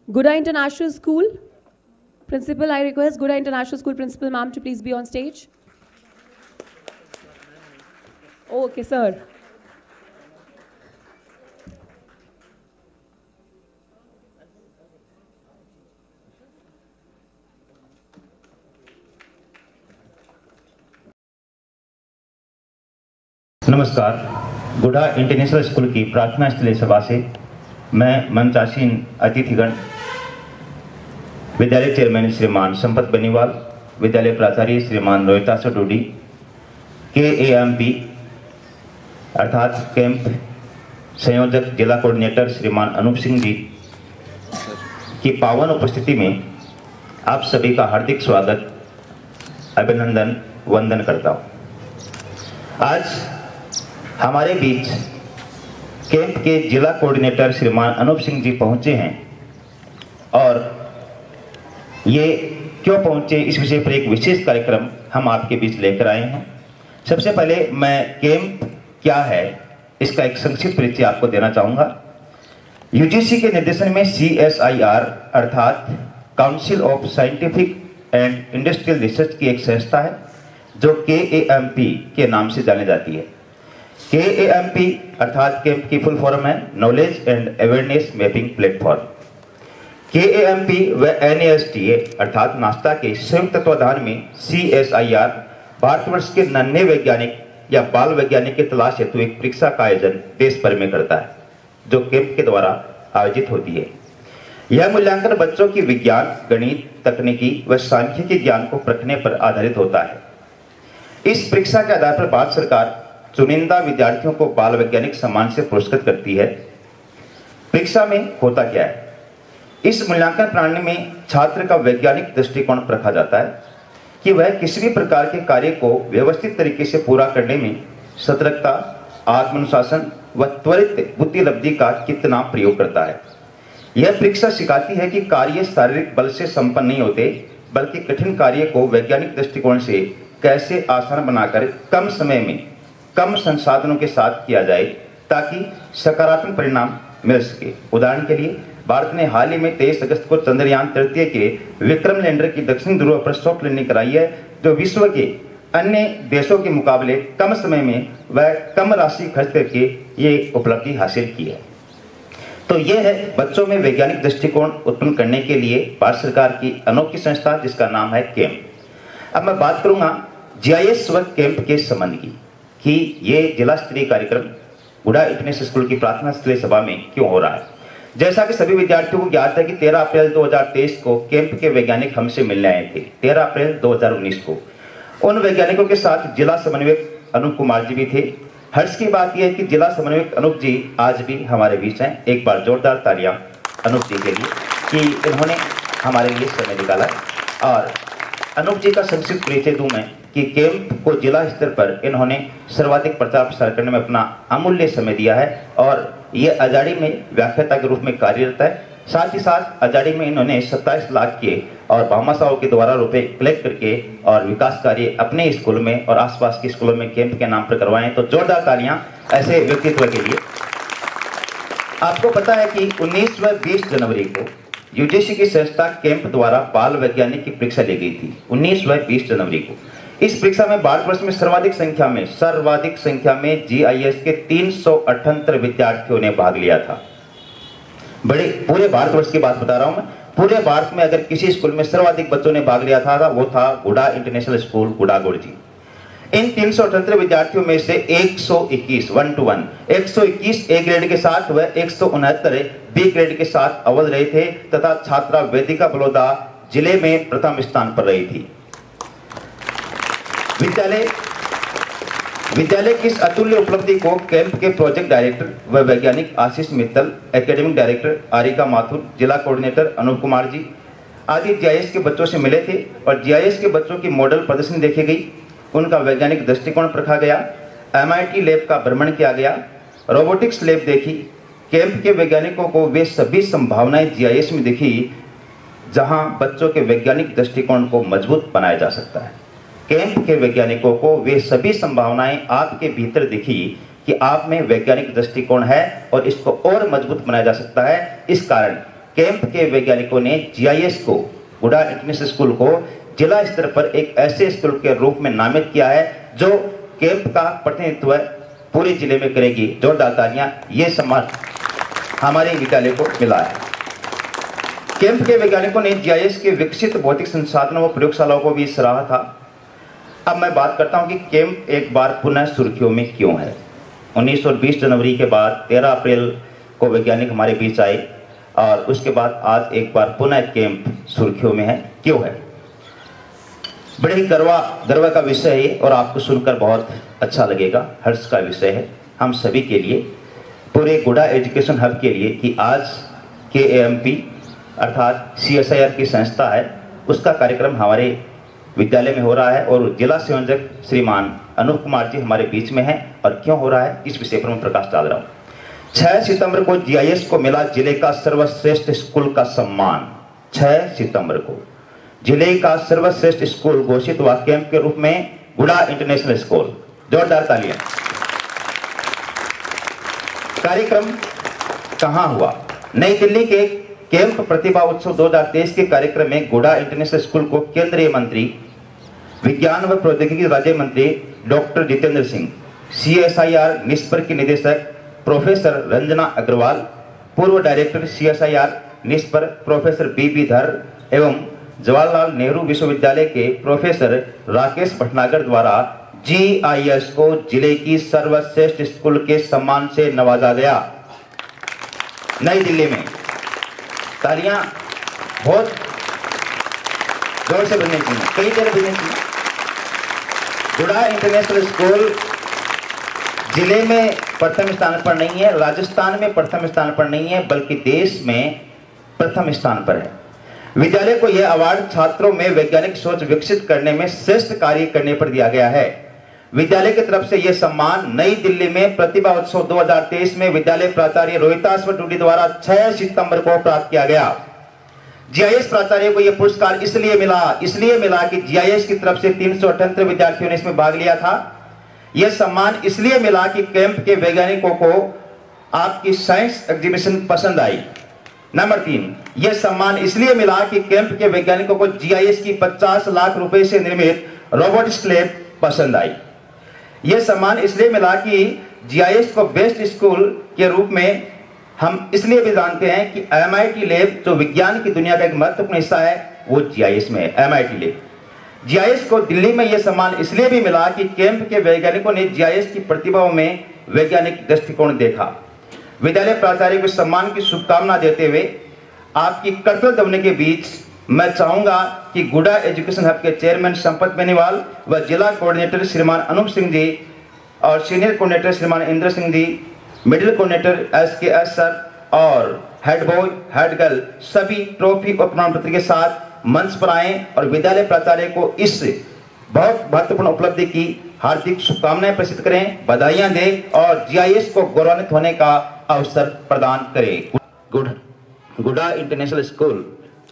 Guda International School Principal, I request Guda International School Principal ma'am to please be on stage. Okay, sir. नमस्कार। गुडा international school की प्रार्थना स्थलीय सभा से मैं मंचासीन अतिथिगण, विद्यालय चेयरमैन श्रीमान संपत बनीवाल, विद्यालय प्राचार्य श्रीमान रोहिता सडोडी, KAMP अर्थात कैंप संयोजक जिला कोऑर्डिनेटर श्रीमान अनूप सिंह जी की पावन उपस्थिति में आप सभी का हार्दिक स्वागत, अभिनंदन, वंदन करता हूँ। आज हमारे बीच कैंप के जिला कोऑर्डिनेटर श्रीमान अनूप सिंह जी पहुंचे हैं और ये क्यों पहुंचे, इस विषय पर एक विशेष कार्यक्रम हम आपके बीच लेकर आए हैं। सबसे पहले मैं कैंप क्या है इसका एक संक्षिप्त परिचय आपको देना चाहूँगा। UGC के निर्देशन में CSIR अर्थात council of scientific and industrial research की एक संस्था है जो KAMP के नाम से जानी जाती है। KAMP अर्थात कैंप की फुल फॉर्म है knowledge and awareness mapping platform. KAMP व NASTA अर्थात नास्टा के संयुक्त तत्वाधान में CSIR भारतवर्ष के नन्हे वैज्ञानिक या बाल वैज्ञानिक की तलाश हेतु एक परीक्षा का आयोजन देश भर में करता है जो कैंप के द्वारा आयोजित होती है। यह मूल्यांकन बच्चों की विज्ञान, गणित, तकनीकी व सांख्यिकी ज्ञान को परखने पर आधारित होता है। इस परीक्षा के आधार पर भारत सरकार चुनिंदा विद्यार्थियों को बाल वैज्ञानिक सम्मान से पुरस्कृत करती है। परीक्षा में होता क्या है? इस मूल्यांकन प्रणाली में छात्र का वैज्ञानिक दृष्टिकोण परखा जाता है कि वह किसी भी प्रकार के कार्य को व्यवस्थित तरीके से पूरा करने में सतर्कता, आत्मानुशासन व त्वरित बुद्धिलब्धि का कितना प्रयोग करता है। यह परीक्षा सिखाती है कि कार्य शारीरिक बल से संपन्न नहीं होते, बल्कि कठिन कार्य को वैज्ञानिक दृष्टिकोण से कैसे आसान बनाकर कम समय में कम संसाधनों के साथ किया जाए ताकि सकारात्मक परिणाम मिल सके। उदाहरण के लिए भारत ने हाल ही में 23 अगस्त को चंद्रयान तृतीय के विक्रम लैंडर की दक्षिण ध्रुव पर सॉफ्ट लैंडिंग कराई है, जो विश्व के अन्य देशों के मुकाबले कम समय में वह कम राशि खर्च करके ये उपलब्धि हासिल की है। तो यह है बच्चों में वैज्ञानिक दृष्टिकोण उत्पन्न करने के लिए भारत सरकार की अनोखी संस्था जिसका नाम है कैंप। अब मैं बात करूंगा GIS व कैंप के संबंध की कि ये जिला स्तरीय कार्यक्रम गुडा इंटरनेशनल स्कूल की प्रार्थना स्थलीय सभा में क्यों हो रहा है। जैसा कि सभी विद्यार्थियों को ज्ञात है कि 13 अप्रैल 2023 को कैंप के वैज्ञानिक हमसे मिलने आए थे। 13 अप्रैल 2019 को उन वैज्ञानिकों के साथ जिला समन्वयक अनूप कुमार जी भी थे। हर्ष की बात यह है कि जिला समन्वयक अनूप जी आज भी हमारे बीच हैं। एक बार जोरदार तालियां अनूप जी के लिए कि इन्होंने हमारे लिए समय निकाला। और अनूप जी का संक्षिप्त परिचय दूं मैं कि कैंप को जिला स्तर पर इन्होंने सर्वाधिक प्रचार प्रसार करने में अपना अमूल्य समय दिया है और ये अजाड़ी में व्याख्याता के रूप में कार्यरत है। साथ ही साथ अजाड़ी में इन्होंने 27 लाख के और भामाशाह के द्वारा रुपए कलेक्ट करके और विकास कार्य अपने स्कूल में और आसपास के स्कूलों में कैंप के नाम पर करवाए। तो जोरदार तालियां ऐसे व्यक्तित्व के लिए। आपको पता है कि 19 व 20 जनवरी को UGC की संस्था कैंप द्वारा बाल वैज्ञानिक की परीक्षा ली गई थी। 19 व 20 जनवरी को इस परीक्षा में भारतवर्ष में सर्वाधिक संख्या में GIS के 378 विद्यार्थियों ने भाग लिया था। पूरे भारतवर्ष की बात बता रहा हूं मैं। पूरे भारत में अगर किसी स्कूल में सर्वाधिक बच्चों ने भाग लिया था वो था गुडा इंटरनेशनल स्कूल गुडागुड़ जी। इन 378 विद्यार्थियों में से 121 121 A ग्रेड के साथ व 169 B ग्रेड के साथ अव्वल रहे थे तथा छात्रा वेदिका बलौदा जिले में प्रथम स्थान पर रही थी। विद्यालय की इस अतुल्य उपलब्धि को कैंप के प्रोजेक्ट डायरेक्टर व वैज्ञानिक आशीष मित्तल, एकेडमिक डायरेक्टर आरिका माथुर, जिला कोऑर्डिनेटर अनूप कुमार जी आदि GIS के बच्चों से मिले थे और GIS के बच्चों की मॉडल प्रदर्शनी देखी गई, उनका वैज्ञानिक दृष्टिकोण परखा गया, MIT लैब का भ्रमण किया गया, रोबोटिक्स लैब देखी। कैंप के वैज्ञानिकों को वे सभी संभावनाएं GIS में दिखी जहां बच्चों के वैज्ञानिक दृष्टिकोण को मजबूत बनाया जा सकता है। कैंप के वैज्ञानिकों को वे सभी संभावनाएं आपके भीतर दिखी कि आप में वैज्ञानिक दृष्टिकोण है और इसको और मजबूत बनाया जा सकता है। इस कारण कैंप के वैज्ञानिकों ने जीआईएस को, गुडा इंटरनेशनल स्कूल को जिला स्तर पर एक ऐसे स्कूल के रूप में नामित किया है जो कैंप का प्रतिनिधित्व पूरे जिले में करेगी। जोरदार तालियां। ये सम्मान हमारे विद्यालय को मिला है। कैंप के वैज्ञानिकों ने जीआईएस के विकसित भौतिक संसाधनों व प्रयोगशालाओं को भी सराहा था। अब मैं बात करता हूं कि कैंप एक बार पुनः सुर्खियों में क्यों है। 19 और 20 जनवरी के बाद 13 अप्रैल को वैज्ञानिक हमारे बीच आए और उसके बाद आज एक बार पुनः कैंप सुर्खियों में है। क्यों है? बड़े ही गर्व का विषय है और आपको सुनकर बहुत अच्छा लगेगा। हर्ष का विषय है हम सभी के लिए, पूरे गुडा एजुकेशन हब के लिए कि आज KAMP अर्थात CSIR की संस्था है, उसका कार्यक्रम हमारे विद्यालय में हो रहा है और जिला संयोजक श्रीमान अनूप कुमार जी हमारे बीच में हैं। और क्यों हो रहा है इस विषय पर मैं प्रकाश डाल रहा हूँ। 6 सितंबर को जीआईएस को मिला जिले का सर्वश्रेष्ठ स्कूल का सम्मान। 6 सितंबर को जिले का सर्वश्रेष्ठ स्कूल घोषित हुआ कैंप के रूप में गुडा इंटरनेशनल स्कूल। जोरदार तालियां। कार्यक्रम कहां हुआ? नई दिल्ली के कैंप प्रतिभा उत्सव 2023 के कार्यक्रम में गुडा इंटरनेशनल स्कूल को केंद्रीय मंत्री विज्ञान व प्रौद्योगिकी राज्य मंत्री डॉक्टर जितेंद्र सिंह, CSIR निष्पर की निदेशक प्रोफेसर रंजना अग्रवाल, पूर्व डायरेक्टर CSIR निष्पर प्रोफेसर BB धर एवं जवाहरलाल नेहरू विश्वविद्यालय के प्रोफेसर राकेश भटनागर द्वारा GIS को जिले की सर्वश्रेष्ठ स्कूल के सम्मान से नवाजा गया। नई दिल्ली में तालियां बहुत जोर से बजनी चाहिए, कई जगह बजनी चाहिए। गुडा इंटरनेशनल स्कूल जिले में प्रथम स्थान पर नहीं है, राजस्थान में प्रथम स्थान पर नहीं है, बल्कि देश में प्रथम स्थान पर है। विद्यालय को यह अवार्ड छात्रों में वैज्ञानिक सोच विकसित करने में श्रेष्ठ कार्य करने पर दिया गया है। विद्यालय की तरफ से यह सम्मान नई दिल्ली में प्रतिभा उत्सव 2023 में विद्यालय प्राचार्य रोहिताश्व डूडी द्वारा 6 सितंबर को प्राप्त किया गया। जीआईएस प्राचार्य को यह पुरस्कार इसलिए मिला कि जीआईएस की तरफ से 378 विद्यार्थियों ने इसमें भाग लिया था। यह सम्मान इसलिए मिला कि कैंप के वैज्ञानिकों को आपकी साइंस एग्जीबिशन पसंद आई। नंबर 3, यह सम्मान इसलिए मिला कि कैंप के वैज्ञानिकों को जीआईएस की 50 लाख रुपए से निर्मित रोबोट स्लेब पसंद आई। यह सम्मान इसलिए मिला कि जीआईएस को बेस्ट स्कूल के रूप में हम इसलिए भी जानते हैं कि MIT लैब जो विज्ञान की दुनिया का एक महत्वपूर्ण हिस्सा है वो जीआईएस में है, MIT लैब। जीआईएस को दिल्ली में यह सम्मान इसलिए भी मिला कि कैंप के वैज्ञानिकों ने जीआईएस की प्रतिभाओं में वैज्ञानिक दृष्टिकोण देखा। विद्यालय प्राचार्य को सम्मान की शुभकामना देते हुए आपकी कर्तव्य दमने के बीच मैं चाहूंगा कि गुडा एजुकेशन हब के चेयरमैन संपत बेनीवाल व जिला कोऑर्डिनेटर श्रीमान अनूप सिंह जी और सीनियर कोऑर्डिनेटर श्रीमान Indra Singh ji, middle coordinator SKS sir और हेड बॉय हेड गर्ल सभी ट्रॉफी और प्रमाण पत्र के साथ मंच पर आए और विद्यालय प्राचार्य को इस बहुत महत्वपूर्ण उपलब्धि की हार्दिक शुभकामनाएं प्रेषित करें, बधाइयां दें और जीआईएस को गौरवान्वित होने का अवसर प्रदान करें। गुडा इंटरनेशनल स्कूल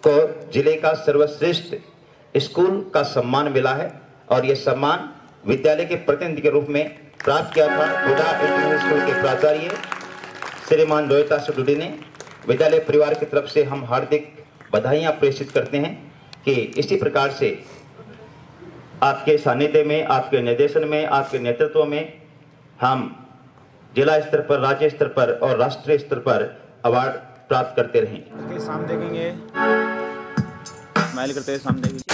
को जिले का सर्वश्रेष्ठ स्कूल का सम्मान मिला है और यह सम्मान विद्यालय के प्रतिनिधि के रूप में प्राप्त किया था गुडा इंटरनेशनल स्कूल के प्राचार्य श्रीमान रोहिताश्व डूडी ने। विद्यालय परिवार की तरफ से हम हार्दिक बधाइयां प्रेषित करते हैं कि इसी प्रकार से आपके सानिध्य में, आपके निर्देशन में, आपके नेतृत्व में हम जिला स्तर पर, राज्य स्तर पर और राष्ट्रीय स्तर पर अवार्ड प्राप्त करते रहें। सामने देखेंगे, स्माइल करते हुए सामने देखेंगे।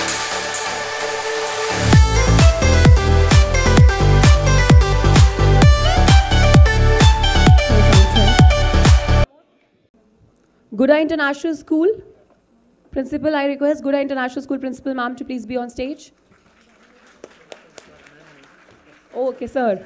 Guda International School Principal, I request Guda International School Principal ma'am to please be on stage. Okay, sir.